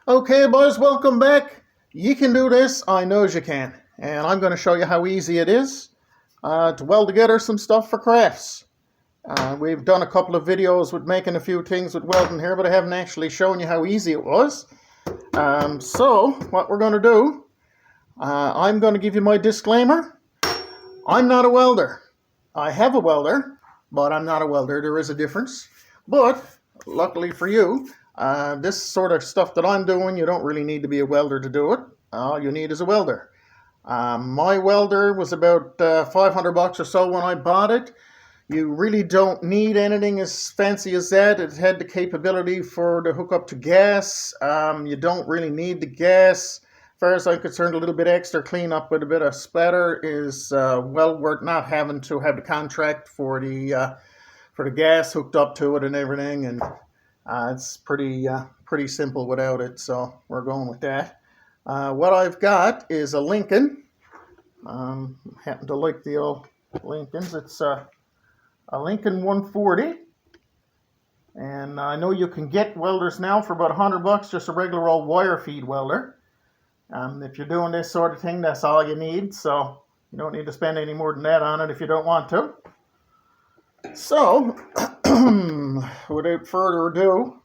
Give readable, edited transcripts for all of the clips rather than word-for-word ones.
Okay, boys, welcome back. You can do this. I knows you can. And I'm going to show you how easy it is to weld together some stuff for crafts. We've done a couple of videos with making a few things with welding here, but I haven't actually shown you how easy it was. So what we're going to do, I'm going to give you my disclaimer. I'm not a welder. I have a welder, but I'm not a welder. There is a difference. But luckily for you, this sort of stuff that I'm doing, you don't really need to be a welder to do it. All you need is a welder. My welder was about $500 or so when I bought it. You really don't need anything as fancy as that. It had the capability for the hook up to gas. You don't really need the gas. As far as I'm concerned, a little bit extra cleanup with a bit of splatter is well worth not having to have the contract for the gas hooked up to it and everything. And it's pretty simple without it, so we're going with that. What I've got is a Lincoln. Happen to like the old Lincolns. It's a Lincoln 140, and I know you can get welders now for about $100, just a regular old wire feed welder. If you're doing this sort of thing, that's all you need, so you don't need to spend any more than that on it if you don't want to. So, without further ado,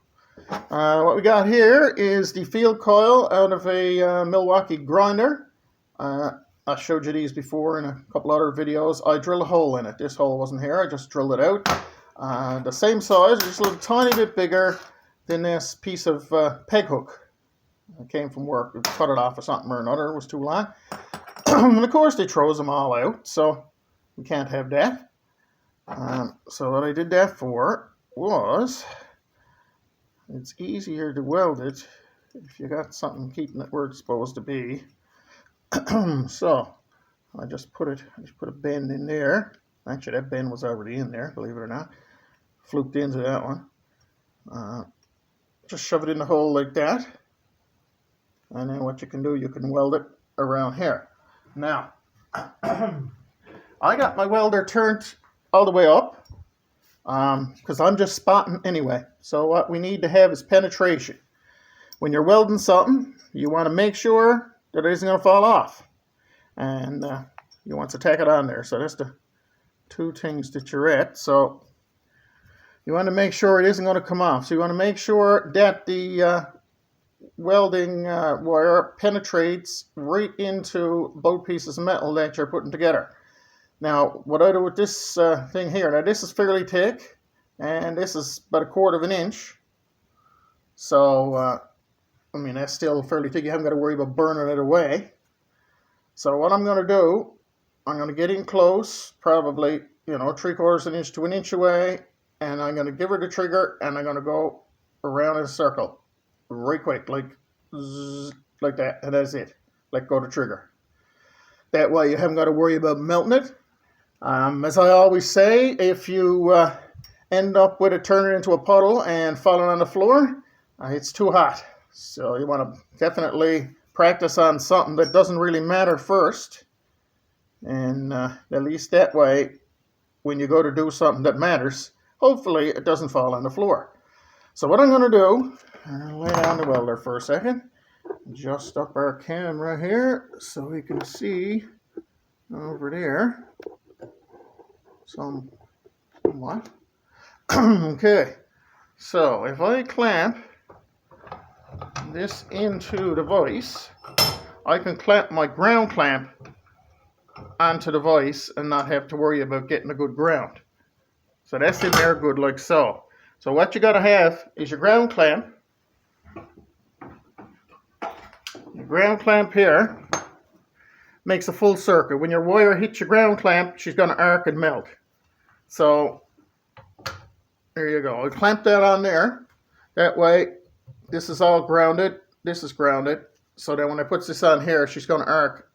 what we got here is the field coil out of a Milwaukee grinder. I showed you these before in a couple other videos. I drilled a hole in it. This hole wasn't here. I just drilled it out. The same size, just a little tiny bit bigger than this piece of peg hook. It came from work. We cut it off or something or another. It was too long. And of course, they throws them all out, so we can't have that. So what I did that for was, it's easier to weld it if you got something keeping it where it's supposed to be. So I just put a bend in there. Actually, that bend was already in there, believe it or not. Fluked into that one. Just shove it in the hole like that. And then what you can do, you can weld it around here. Now, I got my welder turned all the way up because I'm just spotting anyway. So what we need to have is penetration. When you're welding something, you want to make sure that it isn't going to fall off. And you want to tack it on there. So that's the two things that you're at. So you want to make sure it isn't going to come off. So you want to make sure that the welding wire penetrates right into both pieces of metal that you're putting together. Now, what I do with this thing here, now this is fairly thick, and this is about 1/4 inch. So, I mean, that's still fairly thick. You haven't got to worry about burning it away. So what I'm going to do, I'm going to get in close, probably, 3/4 inch to 1 inch away, and I'm going to give her the trigger, and I'm going to go around in a circle, right quick, like that, and that's it. Let go of the trigger. That way you haven't got to worry about melting it. As I always say, if you end up with it turning into a puddle and falling on the floor, it's too hot. So you want to definitely practice on something that doesn't really matter first. And at least that way, when you go to do something that matters, hopefully it doesn't fall on the floor. So what I'm going to do, I'll lay down the welder for a second. Adjust up our camera here so we can see over there somewhat. Okay, so if I clamp this into the vise, I can clamp my ground clamp onto the vise and not have to worry about getting a good ground. So that's in there good like so. So what you got to have is your ground clamp. Your ground clamp here makes a full circle. When your wire hits your ground clamp, she's going to arc and melt. So there you go. I clamp that on there. That way, this is all grounded. This is grounded. So that when I put this on here, she's going to arc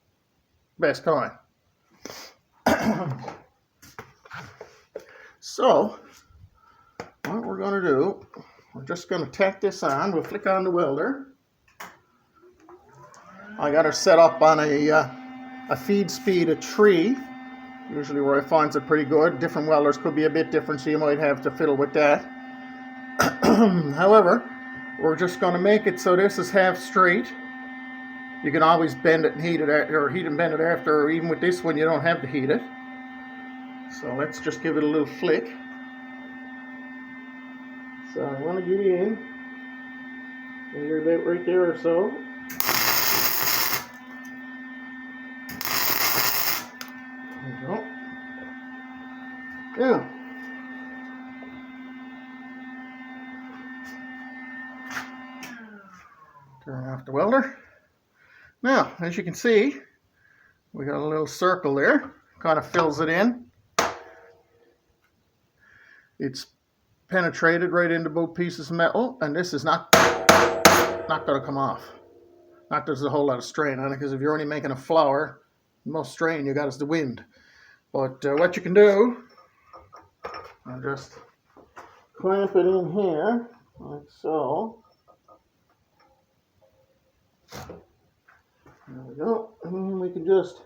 best kind. So what we're going to do, we're just going to tack this on. We'll flick on the welder. I got her set up on a feed speed of 3, usually where I find it pretty good. Different welders could be a bit different, so you might have to fiddle with that. However, we're just going to make it so this is half straight. You can always bend it and heat it, or heat and bend it after, or even with this one you don't have to heat it. So let's just give it a little flick. So I want to get in, maybe about right there or so. There we go. Now, turn off the welder. Now, as you can see, we got a little circle there, kind of fills it in. It's penetrated right into both pieces of metal, and this is not going to come off. Not that there's a whole lot of strain on it, because if you're only making a flower, the most strain you got is the wind. But what you can do, I'll just clamp it in here, like so. There we go. And then we can just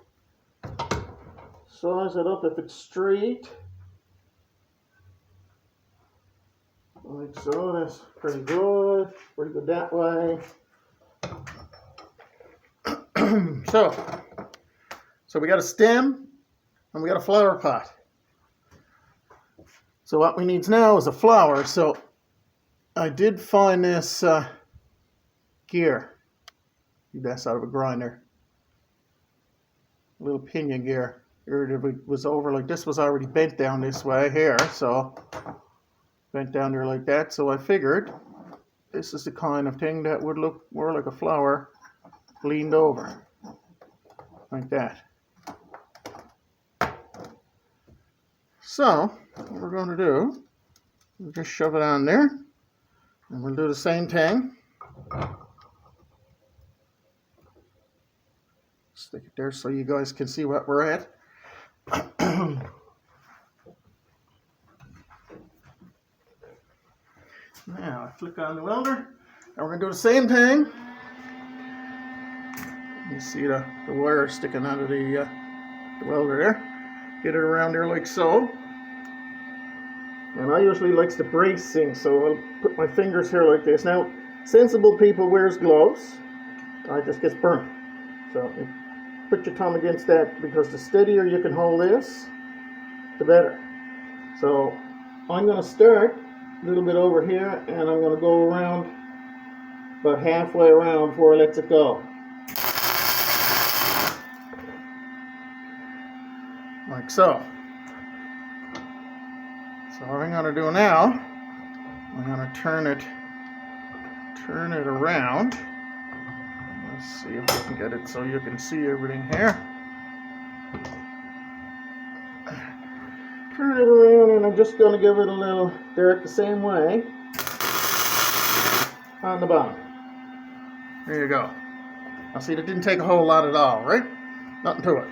size it up if it's straight. Like so. That's pretty good. Pretty good that way. So we got a stem and we got a flower pot. So what we need now is a flower. So I did find this gear. That's out of a grinder. A little pinion gear. It was over like this, was already bent down this way here, so bent down there like that. So I figured this is the kind of thing that would look more like a flower leaned over like that. So what we're going to do, we'll just shove it on there, and we'll do the same thing. Stick it there so you guys can see what we're at. Now I flick on the welder, and we're going to do the same thing. You see the wire sticking out of the welder there. Get it around there like so. And I usually likes to brace things, so I'll put my fingers here like this. Now, sensible people wears gloves. It just gets burnt. So you put your thumb against that, because the steadier you can hold this, the better. So I'm going to start a little bit over here, and I'm going to go around about halfway around before I let it go. Like so. So what I'm going to do now, I'm going to turn it around. Let's see if we can get it so you can see everything here. Turn it around, and I'm just going to give it a little dirt the same way on the bottom. There you go. Now see, it didn't take a whole lot at all, right? Nothing to it.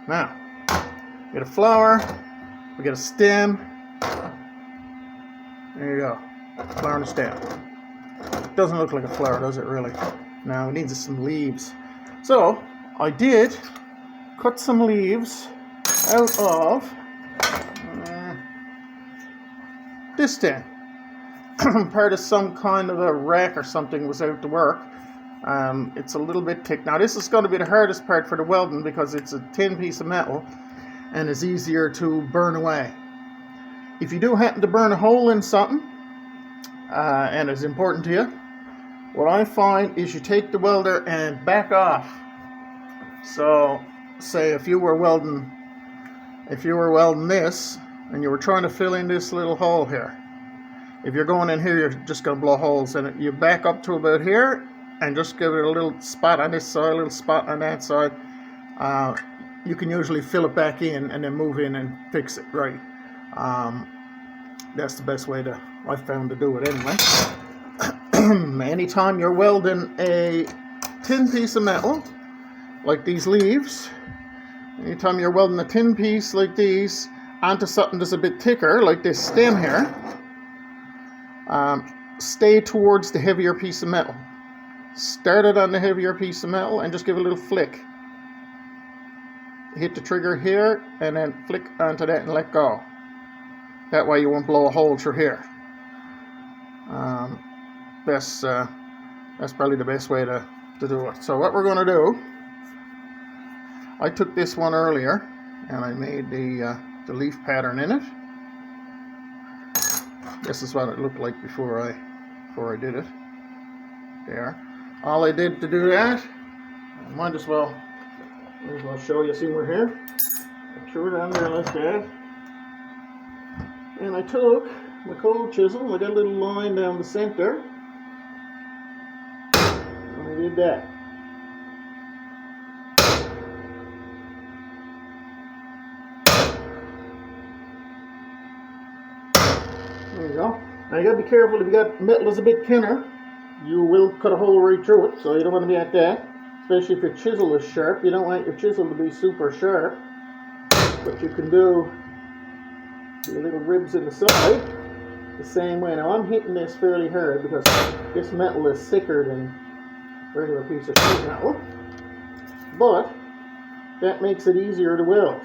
Now, we get a flower, we get a stem. There you go. Flower and a stem. Doesn't look like a flower, does it really? No, it needs some leaves. So I did cut some leaves out of this thing. Part of some kind of a rack or something was out to work. It's a little bit thick. Now this is going to be the hardest part for the welding, because it's a thin piece of metal and it's easier to burn away. If you do happen to burn a hole in something, and it's important to you, what I find is you take the welder and back off. So say if you were welding this and you were trying to fill in this little hole here, if you're going in here, you're just going to blow holes in it. You back up to about here and just give it a little spot on this side, a little spot on that side. You can usually fill it back in and then move in and fix it right. That's the best way I've found to do it anyway. Anytime you're welding a tin piece of metal, like these leaves, anytime you're welding a tin piece like these onto something that's a bit thicker, like this stem here, stay towards the heavier piece of metal. Start it on the heavier piece of metal and just give it a little flick. Hit the trigger here and then flick onto that and let go. That way you won't blow a hole through here. best. That's probably the best way to do it. So what we're going to do, I took this one earlier and I made the leaf pattern in it. This is what it looked like before I did it. There. All I did to do that, I might as well show you. See, we're here. I threw it on there like that, and I took my cold chisel. I got a little line down the center, and I did that. There you go. Now you gotta be careful. If you got metal that's a bit thinner, you will cut a hole right through it, so you don't want to be at that. Especially if your chisel is sharp. You don't want your chisel to be super sharp. But you can do the little ribs in the side the same way. Now I'm hitting this fairly hard because this metal is thicker than a regular piece of sheet metal. But that makes it easier to weld.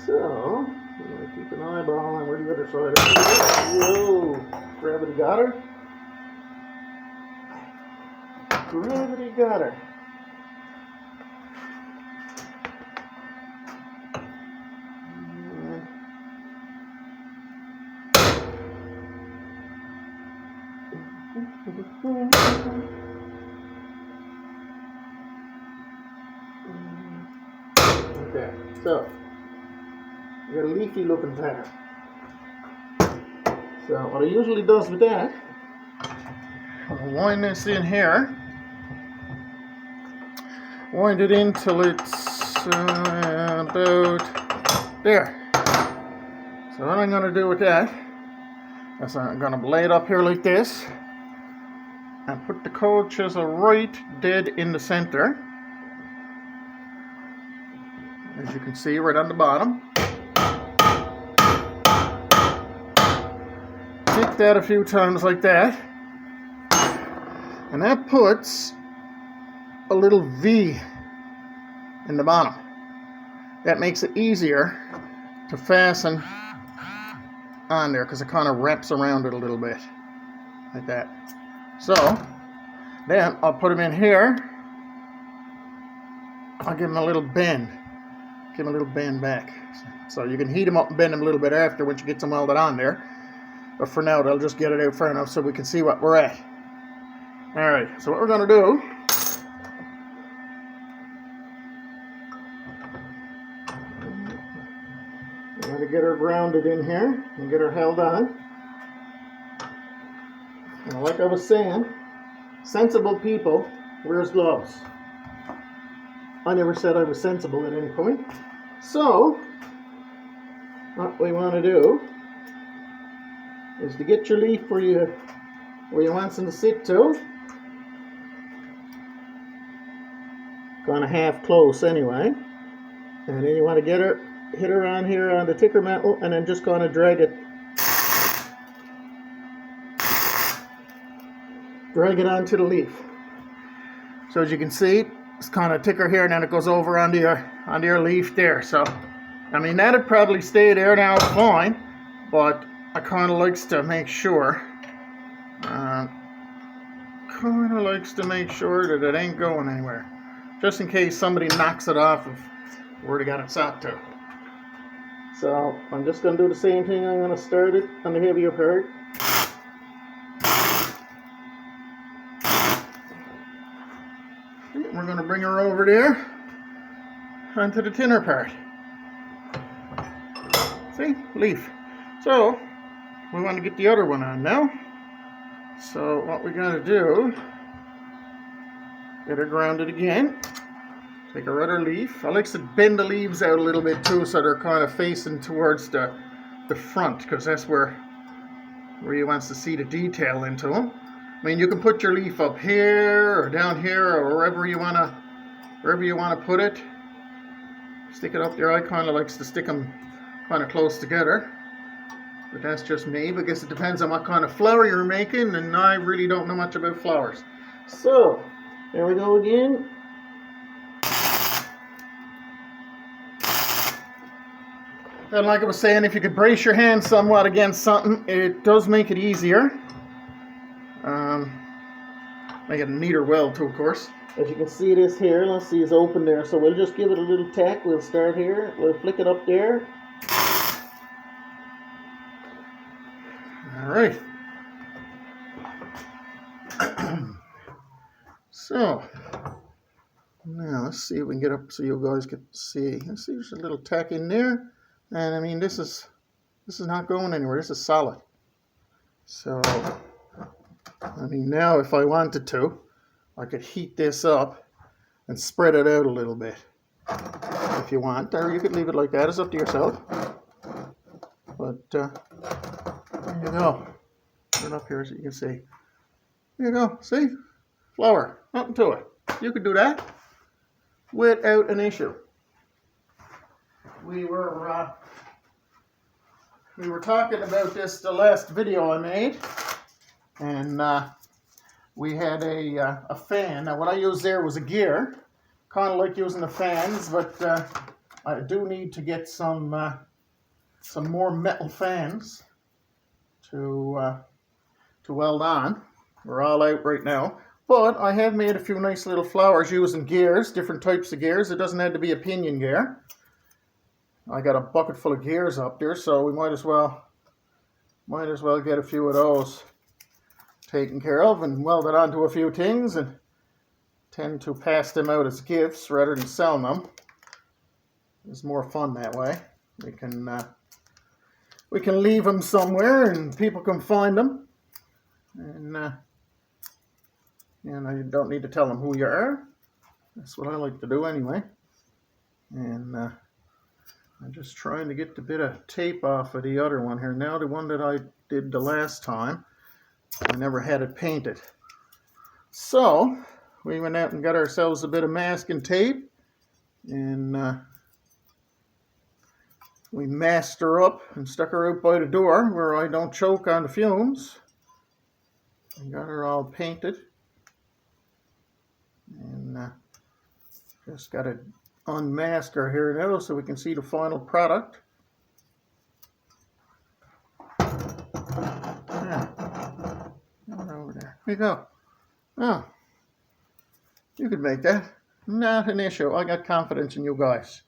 So, I'm going to keep an eyeball on where the other side is. Whoa! Gravity got her. Gravity got her. Okay, so you got a leafy looking pattern. So what I usually does with that, I'll wind this in here, wind it in till it's about there. So what I'm going to do with that is I'm going to blade up here like this and put the cold chisel right dead in the center, as you can see right on the bottom. Hit that a few times like that, and that puts a little V in the bottom. That makes it easier to fasten on there because it kind of wraps around it a little bit like that. So then I'll put them in here. I'll give them a little bend. Give them a little bend back. So you can heat them up and bend them a little bit after once you get them welded on there. But for now, they'll just get it out far enough so we can see what we're at. Alright, so what we're going to do, we're going to get her grounded in here and get her held on. And like I was saying, sensible people wears gloves. I never said I was sensible at any point. So, what we want to do is to get your leaf where you want them to sit to. Kind of half close anyway. And then you want to get her, hit her on here on the thicker metal, and then just kind of drag it onto the leaf. So as you can see, it's kind of thicker here, and then it goes over onto your leaf there. So, I mean, that'd probably stay there now fine, but I kind of likes to make sure, that it ain't going anywhere, just in case somebody knocks it off of where they got it set to. So I'm just going to do the same thing. I'm going to start it on the heavier part. We're going to bring her over there onto the thinner part. See? Leaf. So we want to get the other one on now. So what we got to do, get her grounded again. Take our other leaf. I like to bend the leaves out a little bit too, so they're kind of facing towards the front, because that's where you want to see the detail into them. I mean, you can put your leaf up here or down here or wherever you want to put it. Stick it up there. I kind of likes to stick them kind of close together. But that's just me, because it depends on what kind of flower you're making, and I really don't know much about flowers. So, there we go again. And like I was saying, if you could brace your hand somewhat against something, it does make it easier. Make it a neater weld too, of course. As you can see, this here, let's see, is open there. So we'll just give it a little tack. We'll start here. We'll flick it up there. All right. So now let's see if we can get up so you guys can see. Let's see, there's a little tack in there, and I mean this is not going anywhere. This is solid. So I mean now if I wanted to, I could heat this up and spread it out a little bit if you want, or you could leave it like that. It's up to yourself. But there you go. Put it up here so you can see. There you go. See? Flour. Nothing to it. You could do that without an issue. We were talking about this the last video I made, and we had a fan. Now what I used there was a gear, kind of like using the fans, but I do need to get some more metal fans to weld on. We're all out right now. But I have made a few nice little flowers using gears, different types of gears. It doesn't have to be a pinion gear. I got a bucket full of gears up there, so we might as well get a few of those taken care of and weld it onto a few things, and tend to pass them out as gifts rather than selling them. It's more fun that way. We can leave them somewhere and people can find them, and you don't need to tell them who you are. That's what I like to do anyway. And I'm just trying to get the bit of tape off of the other one here. Now the one that I did the last time, I never had it painted. So we went out and got ourselves a bit of masking tape, and we masked her up and stuck her out by the door where I don't choke on the fumes. And got her all painted. And just got to unmask her here now so we can see the final product. Yeah. Over there. Here you go. Oh, you could make that. Not an issue. I got confidence in you guys.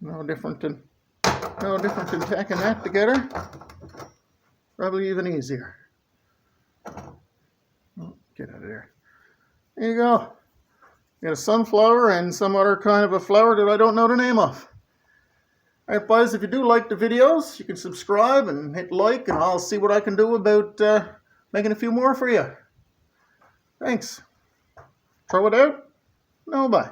No different than tacking that together. Probably even easier. Oh, get out of there. There you go. You got a sunflower and some other kind of a flower that I don't know the name of. Alright, boys, if you do like the videos, you can subscribe and hit like, and I'll see what I can do about making a few more for you. Thanks. Throw it out? No, bye.